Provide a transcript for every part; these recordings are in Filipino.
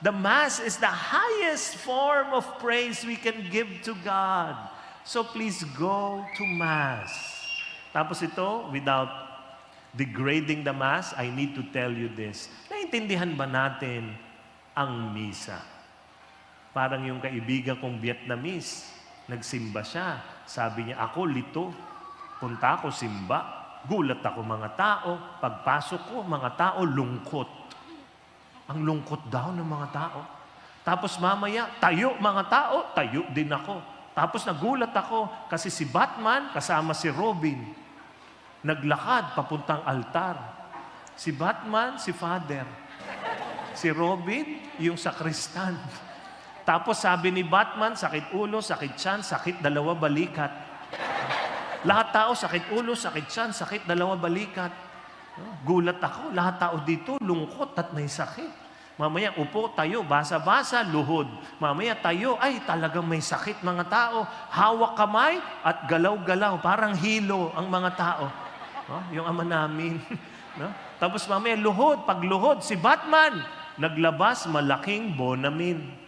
The Mass is the highest form of praise we can give to God. So please go to Mass. Tapos ito, without degrading the Mass, I need to tell you this. Naintindihan ba natin ang misa? Parang yung kaibigan kong Vietnamese, nagsimba siya. Sabi niya, ako lito. Punta ako simba. Gulat ako mga tao. Pagpasok ko, mga tao lungkot. Ang lungkot daw ng mga tao. Tapos mamaya, tayo mga tao, tayo din ako. Tapos nagulat ako kasi si Batman kasama si Robin. Naglakad papuntang altar. Si Batman, si Father. Si Robin, yung sakristan. Tapos sabi ni Batman, sakit ulo, sakit tiyan, sakit dalawa balikat. Lahat tao, sakit ulo, sakit tiyan, sakit dalawa balikat. Gulat ako, lahat tao dito, lungkot at may sakit. Mamaya, upo, tayo, basa-basa, luhod. Mamaya, tayo, ay, talagang may sakit mga tao. Hawak kamay at galaw-galaw, parang hilo ang mga tao. Yung ama namin. Tapos mamaya, luhod. Pag luhod, si Batman, naglabas malaking bonamin.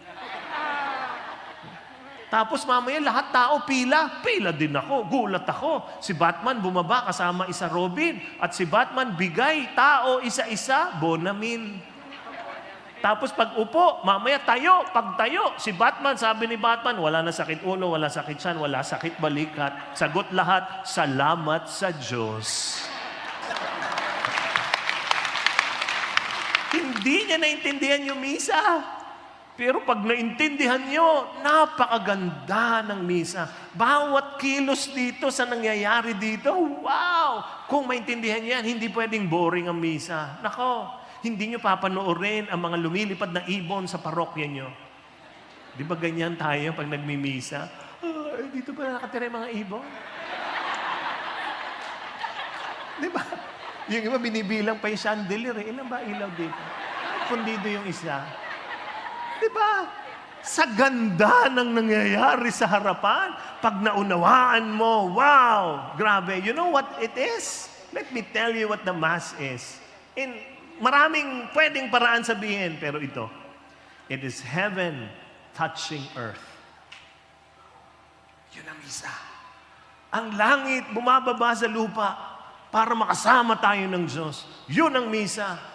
Tapos mamaya lahat tao pila. Pila din ako. Gulat ako. Si Batman bumaba kasama isa Robin. At si Batman bigay tao isa-isa bonamin. Tapos pag upo, mamaya tayo. Pag tayo, si Batman, sabi ni Batman, wala na sakit ulo, wala sakit tiyan, wala sakit balikat. Sagot lahat, salamat sa Diyos. Hindi niya naintindihan yung misa. Pero pag naintindihan nyo, napakaganda ng misa. Bawat kilos dito sa nangyayari dito, wow! Kung maintindihan yan, hindi pwedeng boring ang misa. Nako, hindi nyo papanoorin ang mga lumilipad na ibon sa parokya nyo. Di ba ganyan tayo pag nagmimisa? Dito ba nakatira yung mga ibon? Di ba? Yung iba binibilang pa yung chandelier. Ilan ba ilaw dito? Pundido yung isa. Diba? Sa ganda ng nangyayari sa harapan, pag naunawaan mo, wow! Grabe. You know what it is? Let me tell you what the Mass is. Maraming pwedeng paraan sabihin, pero ito, it is heaven touching earth. Yun ang misa. Ang langit bumababa sa lupa para makasama tayo ng Diyos. Yun ang misa.